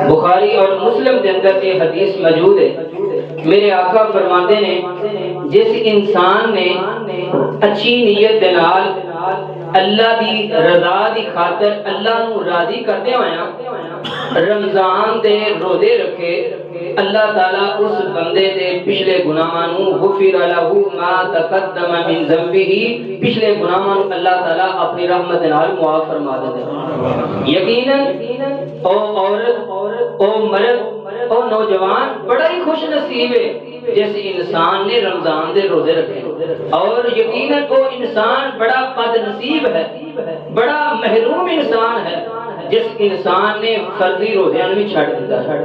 بخاری اور مسلم کے اندر یہ حدیث موجود ہے. میرے آقا فرماتے ہیں جس انسان نے اچھی نیت دے نال اللہ دی رضا دی خاطر اللہ نو راضی کردے ہویا رمضان دے روزے رکھے، اللہ تعالیٰ اس بندے دے پچھلے گناہاں نو غفر لہ ما تقدم من ذنبہ، پچھلے گناہاں نو اللہ تعالیٰ اپنی رحمت نال معاف فرما دے. یقیناً او عورت او مرد او نوجوان بڑا ہی خوش نصیب ہے جس انسان نے رمضان دے روزے رکھے، اور یقیناً وہ انسان بڑا بد نصیب ہے، بڑا محروم انسان ہے جس انسان نے فرضی روزے بھی چھڑ دیتا ہے.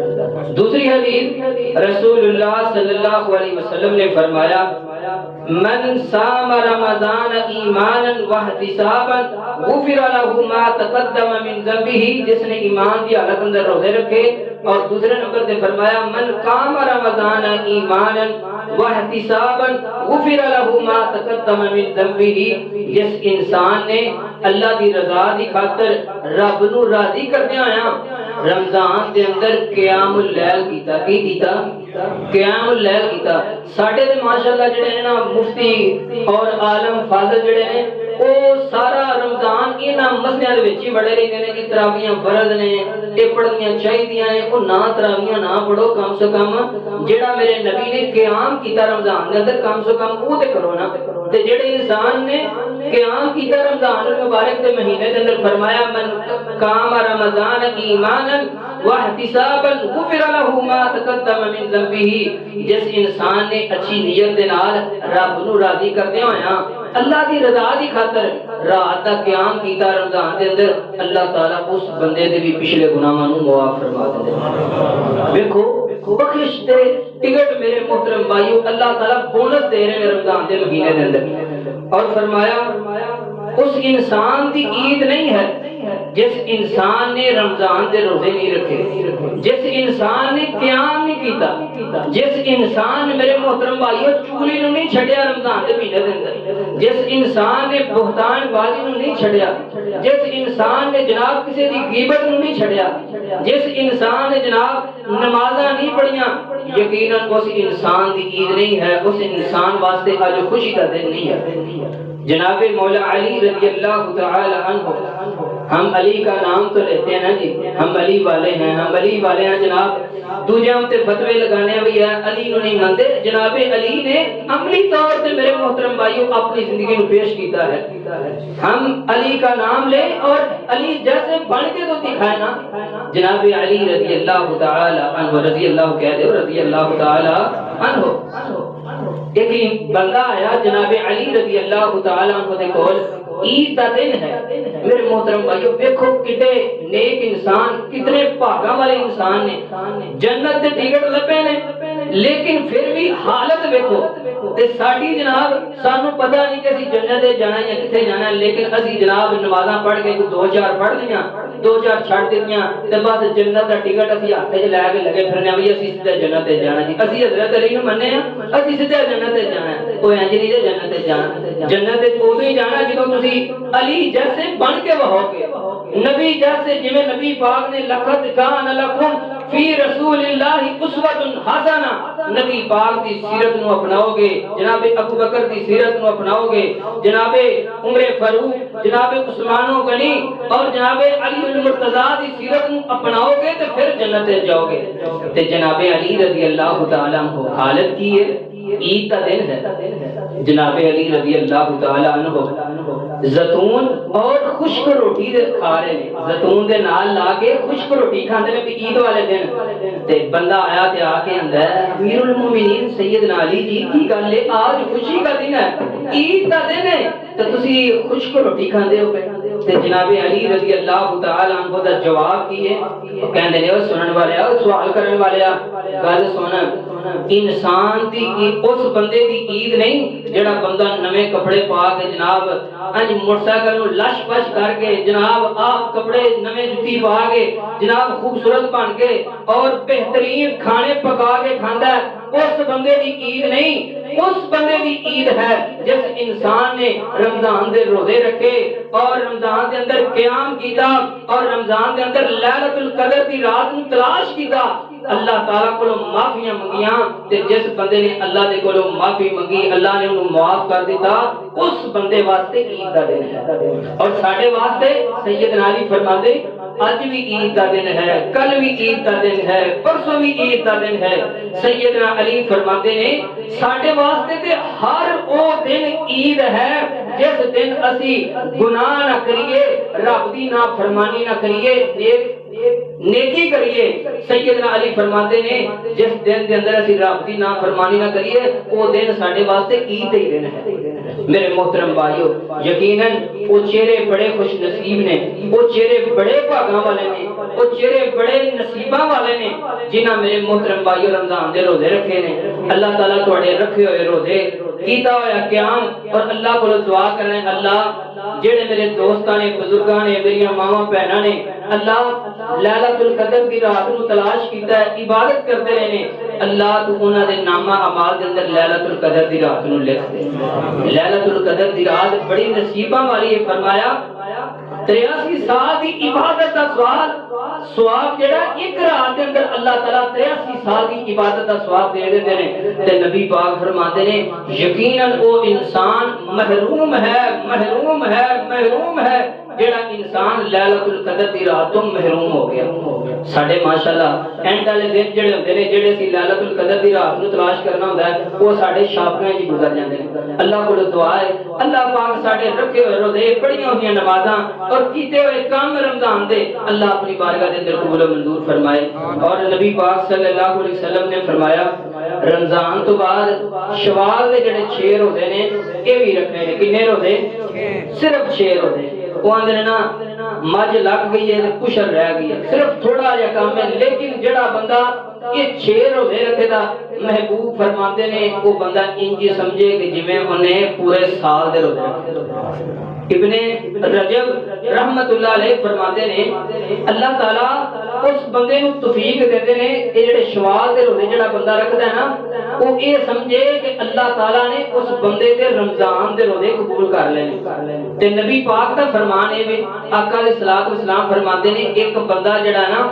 دوسری حدیث رسول اللہ صلی اللہ علیہ وسلم نے فرمایا من صام رمضان ایمانا واحتسابا غفر له ما تقدم من ذنبه، جس نے ایمان کی حالت اندر روزے رکھے. اور دوسرے نمبر سے فرمایا من قام رمضان ایمانا واحتسابا غفر له ما تقدم من ذنبه، جس انسان نے اللہ دی رضا دی خاطر رب نو راضی کرنے آیا رمضان دے اندر قیام اللیل کیتا. کی کیتا؟ قیام اللیل کیتا. ساڈے تے ماشاءاللہ جڑے ہیں نا مفتی اور عالم فاضل جڑے ہیں وہ سارا رمضان انہاں مسئلیاں دے وچ ہی بڑے رہندے نے کہ تراویحاں فرض نے، اے پڑھنیاں چاہیدیاں نے، او نہ تراویحاں نہ پڑھو، کم سے کم جڑا میرے نبی نے قیام کیتا رمضان دے اندر کم سے کم او تے کرو نا. تے جڑے انسان نے قیام کیتا رمضان المبارک دے مہینے دے اندر فرمایا من قام رمضان ایمانا واحتسابا غفر له ما تقدم من ذنبه، جس انسان نے اچھی نیت دے نال رب نو راضی کردے ہویا اللہ دی رضا دی خاطر رات دا قیام کیتا رمضان دے اندر، اللہ تعالیٰ اس بندے دے بھی پچھلے گناہاں نو معاف فرما دے. دیکھو بخشش تے ٹکٹ میرے محترم بھائیو اللہ تعالیٰ بونس دے رہے ہیں رمضان دے مہینے دے اندر. اور فرمایا اس انسان دی عید نہیں ہے جس انسان نے رمضان دے روزے نہیں رکھے، جس انسان نے قیام نہیں کیتا، جس انسان نے میرے محترم بھائیو چغلی نو نہیں چھڈیا رمضان دے مہینے دے اندر، جس انسان نے بہتان بازی نو نہیں چھڈیا، جس انسان نے جناب کسی دی غیبت نو نہیں چھڈیا، جس انسان نے جناب نمازاں نہیں پڑھیاں، یقیناً اس انسان دی عید نہیں ہے، اس انسان واسطے آج خوشی کا دن نہیں ہے. جناب مولا علی رضی اللہ تعالی عنہ، ہم علی کا نام تو لیتے ہیں نا جی، ہم علی والے ہیں، ہم علی والے ہیں جناب، دوجے ہم تے فتوے لگانے بھی ہے علی نو نہیں مانتے. جناب علی نے عملی طور سے میرے محترم بھائیوں اپنی زندگی نو پیش کیتا ہے. ہم علی کا نام لے اور علی جیسے بن کے تو دکھائے نا. جناب علی رضی اللہ تعالی عنہ، رضی اللہ کہہ دے رضی اللہ تعالی عنہ، ایک بندہ آیا جناب علی رضی اللہ تعالی عنہ دے کول، عید کا دن ہے. میرے محترم بھائیو دیکھو کتنے نیک انسان، کتنے بھاگا والے انسان نے، جنت دے ٹکٹ لبے نے، لیکن پھر بھی حالت دیکھو تے ساڈی جناب سانو پتہ نہیں کہ اسی جنت دے جانا یا کتے جانا، لیکن اسی جناب نمازاں پڑھ کے دو چار پڑھ لیاں، دو چار چھڑ دیتیاں تے بس جنت دا ٹکٹ اسی ہاتھ وچ لے کے لگے پھرنے وی اسی سیدھا جنت تے جانا جی. اسی حضرت علی نو مننے ہاں، اسی سیدھا جنت تے جانا ہے. کوئی انج نہیں تے جنت تے جانا، جنت تے اودوں ہی جانا جدوں تسی علی جیسے بن کے وہو گے، نبی جیسے جویں نبی پاک نے لقد کان لکم فی رسول اللہ اسوۃ حسنہ، نبی پاک دی سیرت نو اپناؤ گے، جناب ابو بکر دی سیرت نو اپناؤ گے، جناب عمر فاروق، جناب عثمان غنی اور جناب علی المرتضی دی سیرت نو اپناؤ گے تو پھر جنت تے جاؤ گے. تے جناب علی رضی اللہ تعالی عنہ حالت کی ہے، عید کا دن ہے، جناب علی رضی اللہ تعالی عنہ زیتون اور خشک روٹی دے کھا رہے ہیں، زیتون دے نال لا کے خشک روٹی کھاندے نے عید والے دن. تے بندہ آیا تے آ کے اندر امیر المومنین سیدنا علی جی کی گل ہے، آج خوشی کا دن ہے، عید کا دن ہے تو تسی خشک روٹی کھاندے ہو پے. تے جناب علی رضی اللہ تعالی عنہ دا جواب کی ہے، وہ کہندے نے او سنن والے سوال کرن والے گل سن، انسان دی اس بندے دی عید نہیں جڑا بندہ نویں کپڑے پا کے جناب انج موٹر سائیکل نو لش پش کر کے جناب آپ کپڑے نویں جُتی پا کے جناب خوبصورت بن کے اور بہترین کھانے پکا کے کھاندا ہے، اس بندے دی عید نہیں، اس بندے دی عید ہے جس انسان نے رمضان دے روزے رکھے اور رمضان دے اندر قیام کیتا اور رمضان دے اندر لیلۃ القدر دی رات نو تلاش کیتا، اللہ تعالیٰ کو معافیاں منگیاں تے جس بندے نے اللہ دے کولوں معافی منگی اللہ نے انہوں معاف کر دیتا، اس بندے واسطے عید دا دن ہے۔ اور ساڈے واسطے سیدنا علی فرماتے اج بھی عید دا دن ہے، کل بھی عید دا دن ہے، پرسوں بھی عید دا دن ہے۔ سیدنا علی فرماتے نے ساڈے واسطے تے ہر او دن عید ہے جس دن اسی گناہ نہ کریے، رب دی نافرمانی نہ کریے، نیکی کریے۔ سیدنا علی فرماتے نے جس دن دے اندر اسی رب دی نافرمانی نہ کریے او دن ساڈے واسطے عید ہی دن ہے۔ میرے محترم بھائیو، یقیناً وہ چہرے بڑے خوش نصیب نے، وہ چہرے بڑے بھاگاں والے نے، وہ چہرے بڑے نصیباں والے نے جنہاں میرے محترم بھائیو رمضان دے روزے رکھے نے۔ اللہ تعالیٰ تواڈے رکھے ہوئے روزے کیتا ہویا قیام اور اللہ کو دعا کرنے، اللہ جڑے میرے دوستاں نے، بزرگاں نے، میری ماواں بہناں نے اللہ لیلۃ القدر دی رات نو تلاش کیتا ہے، عبادت کرتے رہے نے، اللہ تو انہاں دے نامہ اعمال دے اندر لیلۃ القدر دی رات نو لکھ دے۔ لیلۃ القدر دی رات بڑی نصیباں والی ہے، فرمایا 83 سال دی عبادت دا ثواب جڑا ایک رات دے اندر اللہ تعالیٰ 83 سال دی عبادت دا ثواب دے دیندے نے۔ تے نبی پاک فرماتے نے یقیناً وہ انسان محروم ہے، محروم ہے، محروم ہے جڑا انسان لیلۃ القدر دی رات تو محروم ہو گیا۔ ساڈے ماشاءاللہ اینڈ والے دن جڑے ہوندے نے، جڑے سی لیلۃ القدر دی رات نو تلاش کرنا ہوندا ہے، وہ ساڈے شاپیاں وچ گزر جاندے نے۔ اللہ کو دعا ہے اللہ پاک ساڈے رکھے ہوئے روزے، پڑھیاں ہوئیاں نمازاں اور کیتے ہوئے کام رمضان دے اللہ اپنی بارگاہ دے اندر قبول و منظور فرمائے۔ اور نبی پاک صلی اللہ علیہ وسلم نے فرمایا رمضان تو بعد شوال دے جڑے 6 روزے نے یہ بھی رکھنے نے۔ کنے روزے؟ صرف 6 روزے۔ وہ آندے نے نا مجھ لگ گئی ہے کشر رہ گئی ہے، صرف تھوڑا جا کام ہے، لیکن جڑا بندہ یہ 6 روزے رکھے دا محبوب فرماتے نے وہ بندہ انجی سمجھے کہ جویں انہیں پورے سال دے روزے رکھے۔ ابن رجب رحمت اللہ علیہ فرماتے نے اللہ تعالیٰ اس بندے نو توفیق دیتے نے کہ جڑے شوال دے روزے جڑا بندہ رکھدا ہے نا وہ یہ سمجھے کہ اللہ تعالیٰ نے اس بندے دے رمضان دے روزے قبول کر لینے۔ تے نبی پاک دا فرمان ہے بھی آقا علیہ الصلوۃ والسلام فرماتے نے ایک بندہ جڑا نا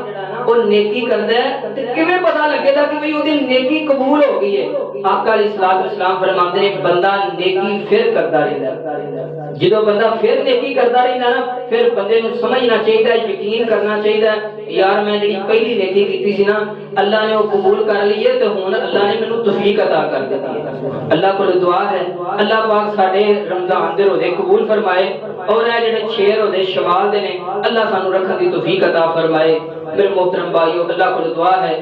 وہ نیکی کردا ہے تے کیویں پتہ لگے گا کہ بھئی اودی نیکی قبول ہو گئی ہے؟ آقا علیہ الصلوۃ والسلام فرماتے نے بندہ نیکی پھر کردا رہندا ہے۔ جدوں بندہ پھر نیکی کرتا رہتا نا پھر بندے نو سمجھنا چاہیے، یقین کرنا چاہیے یار میں جڑی پہلی نیکی کیتی سی نا اللہ نے وہ قبول کر لی ہے تو ہن اللہ نے مینوں توفیق عطا کر دی ہے۔ اللہ کو دعا ہے اللہ پاک ساڈے رمضان دے روزے قبول فرمائے اور اے جڑے 6 روزے شوال دے نے اللہ سانو رکھن دی توفیق عطا فرمائے۔ میرے محترم بھائیو اللہ کو دعا ہے